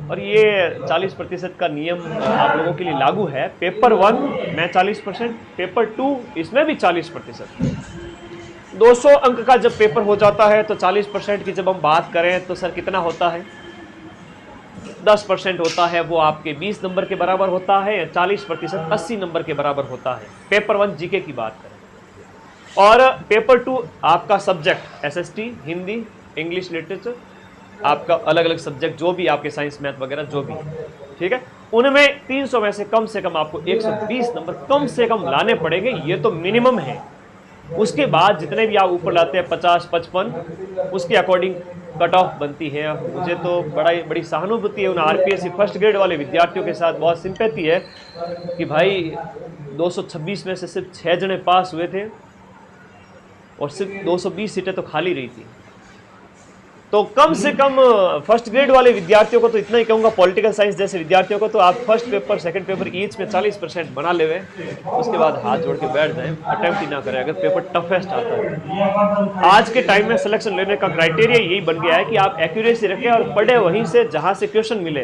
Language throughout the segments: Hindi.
और ये 40% का नियम आप लोगों के लिए लागू है। पेपर 1 में 40%, पेपर 2 इसमें भी 40%। 200 अंक का जब पेपर हो जाता है तो 40% की जब हम बात करें तो सर कितना होता है? 10% होता है, वो आपके 20 नंबर के बराबर होता है। 40% 80 नंबर के बराबर होता है। पेपर 1 जीके की बात करें। और पेपर 2 आपका subject SST, Hindi, English literature, आपका अलग अलग सब्जेक्ट जो भी आपके साइंस मैथ वगैरह जो भी, ठीक है, उनमें 300 में से कम आपको 120 नंबर कम से कम लाने पड़ेंगे। ये तो मिनिमम है। उसके बाद जितने भी आप ऊपर लाते हैं 50, 55, उसके अकॉर्डिंग कट ऑफ बनती है। मुझे तो बड़ी सहानुभूति है उन आरपीएससी फर्स्ट ग्रेड वाले विद्यार्थियों के साथ, बहुत सिंपैथी है कि भाई 226 में से सिर्फ 6 जने पास हुए थे और सिर्फ 220 सीटें तो खाली रही थी। तो कम से कम फर्स्ट ग्रेड वाले विद्यार्थियों को तो इतना ही कहूंगा, पॉलिटिकल साइंस जैसे विद्यार्थियों को तो आप first paper second paper each में 40% बना ले, उसके बाद हाथ जोड़ के बैठ जाए, अटेम्प्ट ही ना करें अगर पेपर टफेस्ट आता है। आज के टाइम में सिलेक्शन लेने का क्राइटेरिया यही बन गया है कि आप एक्यूरेसी रखें और पढ़े वहीं से जहां से क्वेश्चन मिले।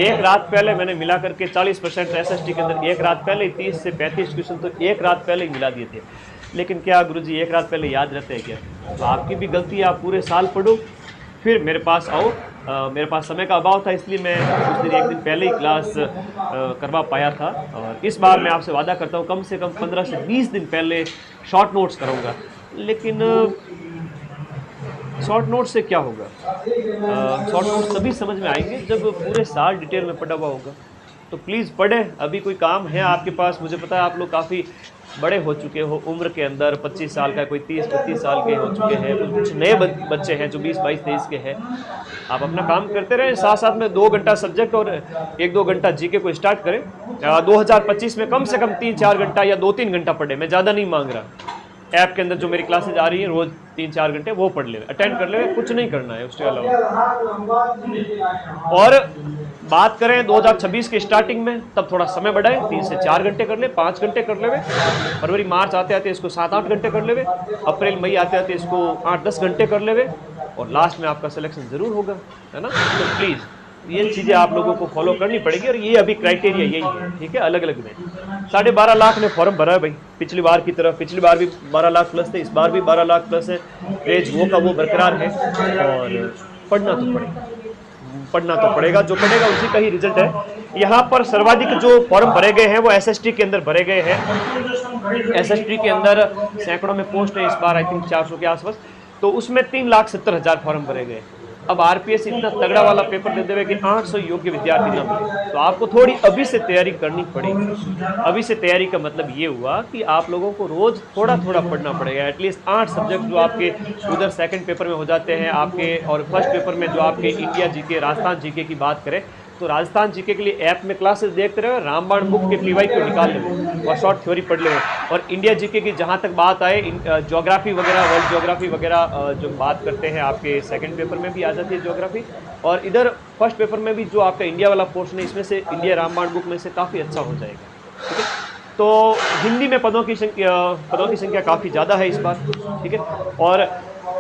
एक रात पहले मैंने मिला करके 40% एसएसटी के अंदर एक रात पहले 30 से 35 क्वेश्चन तो एक रात पहले ही मिला दिए थे। लेकिन क्या गुरुजी एक रात पहले याद रहते हैं क्या? तो आपकी भी गलती है, आप पूरे साल पढ़ो फिर मेरे पास आओ। मेरे पास समय का अभाव था इसलिए मैं कुछ दिन एक दिन पहले ही क्लास करवा पाया था। और इस बार मैं आपसे वादा करता हूँ कम से कम 15 से 20 दिन पहले शॉर्ट नोट्स करूँगा। लेकिन शॉर्ट नोट्स से क्या होगा? शॉर्ट नोट्स तभी समझ में आएंगे जब पूरे साल डिटेल में पढ़ा हुआ होगा। तो प्लीज़ पढ़ें, अभी कोई काम है आपके पास। मुझे पता है आप लोग काफ़ी बड़े हो चुके हो उम्र के अंदर, 25 साल का, कोई 30-32 साल के हो चुके हैं, कुछ नए बच्चे हैं जो 20, 22, 23 के हैं। आप अपना काम करते रहें, साथ साथ में 2 घंटा सब्जेक्ट और 1-2 घंटा जीके को स्टार्ट करें। 2025 में कम से कम 3-4 घंटा या 2-3 घंटा पढ़े, मैं ज़्यादा नहीं मांग रहा। ऐप के अंदर जो मेरी क्लासेज आ रही है रोज 3-4 घंटे वो पढ़ ले, अटेंड कर ले, कुछ नहीं करना है उसके अलावा। और बात करें 2026 के स्टार्टिंग में, तब थोड़ा समय बढ़ाए, 3 से 4 घंटे कर ले, 5 घंटे कर ले। फरवरी मार्च आते आते इसको 7-8 घंटे कर ले, अप्रैल मई आते आते इसको 8-10 घंटे कर ले, और लास्ट में आपका सिलेक्शन जरूर होगा, है ना। तो प्लीज़ ये चीज़ें आप लोगों को फॉलो करनी पड़ेगी। और ये अभी क्राइटेरिया यही है, ठीक है। अलग अलग में 12.5 लाख ने फॉर्म भरा है भाई, पिछली बार की तरह। पिछली बार भी 12 लाख प्लस थे, इस बार भी 12 लाख प्लस है। क्रेज वो का वो बरकरार है। और पढ़ना तो पड़ेगा, पढ़ना तो पड़ेगा, जो पढ़ेगा उसी का ही रिजल्ट है। यहाँ पर सर्वाधिक जो फॉर्म भरे गए हैं वो एसएसटी के अंदर भरे गए हैं। एसएसटी के अंदर सैकड़ों में पोस्ट है इस बार, आई थिंक 400 के आसपास। तो उसमें 3,70,000 फॉर्म भरे गए। अब आरपीएस इतना तगड़ा वाला पेपर दे देवे कि 800 योग्य विद्यार्थी ना मिले, तो आपको थोड़ी अभी से तैयारी करनी पड़ेगी। अभी से तैयारी का मतलब ये हुआ कि आप लोगों को रोज थोड़ा थोड़ा पढ़ना पड़ेगा। एटलीस्ट 8 सब्जेक्ट जो आपके उधर सेकंड पेपर में हो जाते हैं आपके, और फर्स्ट पेपर में जो आपके इंडिया जीके, राजस्थान जीके की बात करें तो राजस्थान जीके के लिए ऐप में क्लासेस देखते रहे, रामबाण बुक के पीवाई को निकाल ले और शॉर्ट थ्योरी पढ़ ले। और इंडिया जीके की जहाँ तक बात आए, ज्योग्राफी वगैरह, वर्ल्ड ज्योग्राफी वगैरह जो बात करते हैं आपके सेकंड पेपर में भी आ जाती है ज्योग्राफी। और इधर फर्स्ट पेपर में भी जो आपका इंडिया वाला पोर्शन है, इसमें से इंडिया रामबाण बुक में से काफ़ी अच्छा हो जाएगा, ठीक है। तो हिंदी में पदों की संख्या काफ़ी ज़्यादा है इस बार, ठीक है। और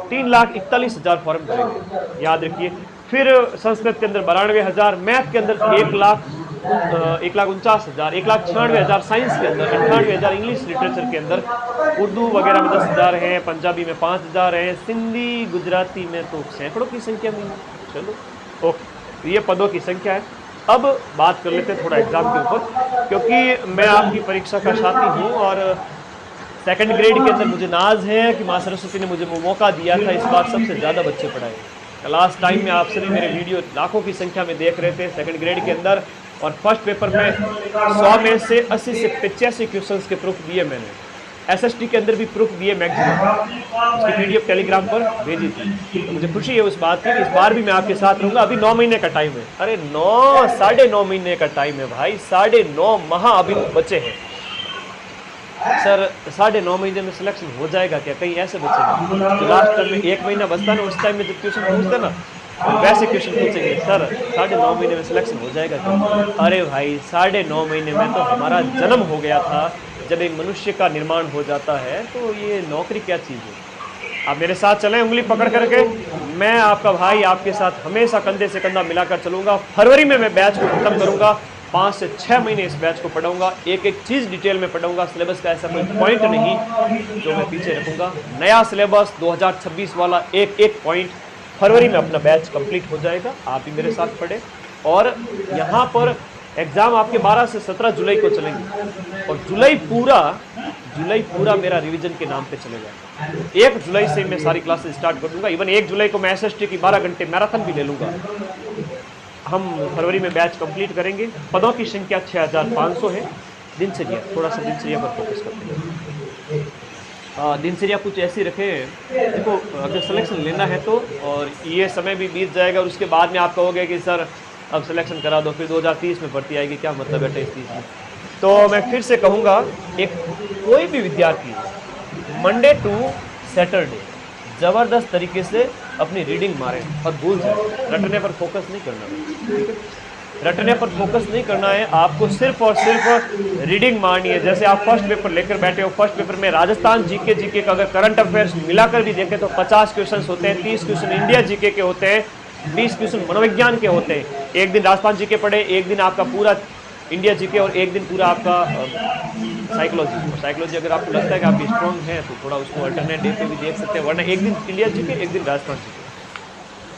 3,41,000 फॉर्म भरेंगे, याद रखिए। फिर संस्कृत के अंदर 92,000, मैथ के अंदर 1,49,000, 1,96,000 साइंस के अंदर, 98,000 इंग्लिश लिटरेचर के अंदर, उर्दू वगैरह में 10,000 हैं, पंजाबी में 5,000 हैं, सिंधी गुजराती में तो सैकड़ों की संख्या में। चलो ओके, तो ये पदों की संख्या है। अब बात कर लेते हैं थोड़ा एग्जाम के ऊपर, क्योंकि मैं आपकी परीक्षा का साथी हूँ और सेकंड ग्रेड के अंदर मुझे नाज है कि माँ सरस्वती ने मुझे वो मौका दिया था इस बार सबसे ज़्यादा बच्चे पढ़ाए। लास्ट टाइम में आप सभी मेरे वीडियो लाखों की संख्या में देख रहे थे सेकंड ग्रेड के अंदर, और फर्स्ट पेपर में 100 में से 80 से 85 क्वेश्चंस के प्रूफ दिए मैंने। एसएसटी के अंदर भी प्रूफ दिए मैक्सिमम, उसकी पीडीएफ टेलीग्राम पर भेजी थी। तो मुझे खुशी है उस बात की, इस बार भी मैं आपके साथ रहूँगा। अभी 9 महीने का टाइम है, अरे 9-9.5 महीने का टाइम है भाई, 9.5 माह अभी बचे हैं। सर 9.5 महीने में सिलेक्शन हो जाएगा क्या? कहीं ऐसे बच्चे जो लास्ट टाइम में 1 महीना बचता ना, उस टाइम में जब क्वेश्चन पूछते ना वैसे क्वेश्चन पूछेंगे, सर 9.5 महीने में सिलेक्शन हो जाएगा क्या? अरे भाई 9.5 महीने में तो हमारा जन्म हो गया था। जब एक मनुष्य का निर्माण हो जाता है तो ये नौकरी क्या चीज़ है? आप मेरे साथ चलें उंगली पकड़ करके। मैं आपका भाई आपके साथ हमेशा कंधे से कंधा मिलाकर चलूँगा। फरवरी में मैं बैच को ख़त्म करूँगा। 5 से 6 महीने इस बैच को पढ़ाऊँगा, एक-एक चीज़ डिटेल में पढ़ाऊँगा। सिलेबस का ऐसा कोई पॉइंट नहीं जो मैं पीछे रखूँगा। नया सिलेबस 2026 वाला एक-एक पॉइंट फरवरी में अपना बैच कंप्लीट हो जाएगा। आप भी मेरे साथ पढ़ें। और यहाँ पर एग्ज़ाम आपके 12 से 17 जुलाई को चलेंगे और जुलाई पूरा मेरा रिवीजन के नाम पे चलेगा। 1 जुलाई से मैं सारी क्लासेस स्टार्ट कर दूंगा। इवन 1 जुलाई को मैं एसएसटी की 12 घंटे मैराथन भी ले लूँगा। हम फरवरी में बैच कंप्लीट करेंगे। पदों की संख्या 6500 है। दिनचर्या, थोड़ा सा दिनचर्या पर फोकस करते हैं। दिनचर्या कुछ ऐसी रखें, देखो अगर सिलेक्शन लेना है तो, और ये समय भी बीत जाएगा और उसके बाद में आप कहोगे कि सर अब सिलेक्शन करा दो, फिर 2030 में भर्ती आएगी, क्या मतलब है 23-30 में। तो मैं फिर से कहूँगा, कोई भी विद्यार्थी मंडे टू सैटरडे ज़बरदस्त तरीके से अपनी रीडिंग मारे और भूल जाए। रटने पर फोकस नहीं करना है, ठीक है? रटने पर फोकस नहीं करना है, आपको सिर्फ और सिर्फ रीडिंग मारनी है। जैसे आप फर्स्ट पेपर लेकर बैठे हो, फर्स्ट पेपर में राजस्थान जीके का अगर करंट अफेयर्स मिलाकर भी देखें तो 50 क्वेश्चन होते हैं, 30 क्वेश्चन इंडिया जीके के होते हैं, 20 क्वेश्चन मनोविज्ञान के होते हैं। एक दिन राजस्थान जीके पढ़े, एक दिन आपका पूरा इंडिया जीके और एक दिन पूरा आपका साइकोलॉजी। अगर आपको लगता है कि आप स्ट्रॉन्ग हैं तो थोड़ा उसको अल्टरनेट डे पे भी देख सकते हैं, वरना एक दिन इंडिया जीके, एक दिन राजस्थान जीके।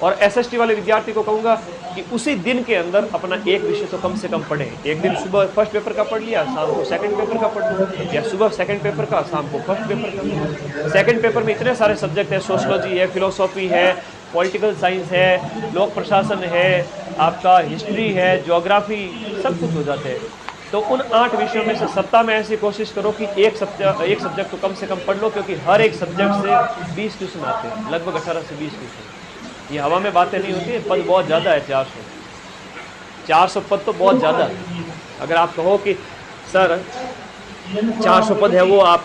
और एसएसटी वाले विद्यार्थी को कहूँगा कि उसी दिन के अंदर अपना एक विषय तो कम से कम पढ़ें। एक दिन सुबह फर्स्ट पेपर का पढ़ लिया, शाम को सेकंड पेपर का पढ़ लिया, या सुबह सेकंड पेपर का, शाम को फर्स्ट पेपर का। सेकंड पेपर में इतने सारे सब्जेक्ट है, सोशलॉजी है, फिलोसॉफी है, पॉलिटिकल साइंस है, लोक प्रशासन है, आपका हिस्ट्री है, ज्योग्राफी, सब कुछ हो जाते हैं। तो उन 8 विषयों में से सप्ताह में ऐसी कोशिश करो कि एक सब्जेक्ट तो कम से कम पढ़ लो, क्योंकि हर एक सब्जेक्ट से 20 क्वेश्चन आते हैं, लगभग 18 से 20 क्वेश्चन। ये हवा में बातें नहीं होती है। पद बहुत ज़्यादा है, 400 पद तो बहुत ज़्यादा है। अगर आप कहो कि सर 400 पद है, वो आप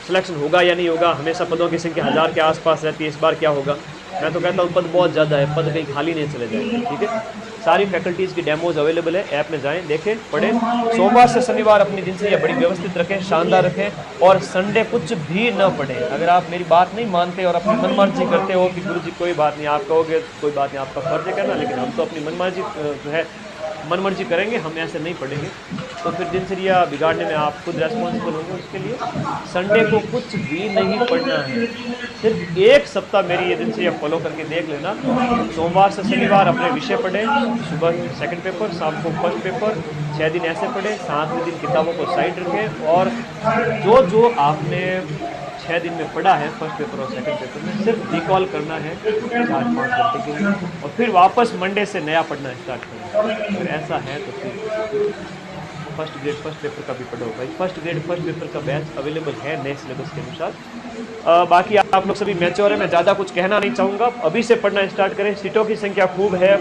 सिलेक्शन होगा या नहीं होगा, हमेशा पदों की संख्या 1000 के आसपास रहती है, इस बार क्या होगा। मैं तो कहता हूँ पद बहुत ज़्यादा है, पद कहीं खाली नहीं चले जाएंगे, ठीक है। सारी फैकल्टीज़ की डेमोज अवेलेबल है, ऐप में जाएं, देखें, पढ़ें। सोमवार से शनिवार अपनी दिनचर्या बड़ी व्यवस्थित रखें, शानदार रखें, और संडे कुछ भी न पढ़ें। अगर आप मेरी बात नहीं मानते और अपनी मनमर्जी करते हो कि गुरुजी कोई बात नहीं, आप कहोगे कोई बात नहीं, आपका फर्ज है करना, लेकिन हम तो अपनी मनमर्जी करेंगे, हम ऐसे नहीं पढ़ेंगे, तो फिर दिनचर्या बिगाड़ने में आप खुद रेस्पॉन्सिबल होंगे उसके लिए। संडे को कुछ भी नहीं पढ़ना है, सिर्फ एक सप्ताह मेरी ये दिनचर्या फॉलो करके देख लेना। सोमवार से शनिवार अपने विषय पढ़ें, सुबह सेकंड पेपर, शाम को फर्स्ट पेपर, 6 दिन ऐसे पढ़ें, 7वें दिन किताबों को साइड रखें, और जो आपने 6 दिन में पढ़ा है फर्स्ट पेपर और सेकंड पेपर में, सिर्फ रिकॉल करना है 4-5 घंटे के लिए, और फिर वापस मंडे से नया पढ़ना स्टार्ट करना। अगर ऐसा है तो फिर फर्स्ट ग्रेड फर्स्ट पेपर का भी पढ़ो भाई। फर्स्ट ग्रेड फर्स्ट पेपर का बैच अवेलेबल है नए सिलेबस के अनुसार। बाकी आप लोग सभी मैच्योर है, मैं ज़्यादा कुछ कहना नहीं चाहूँगा। अभी से पढ़ना स्टार्ट करें, सीटों की संख्या खूब है।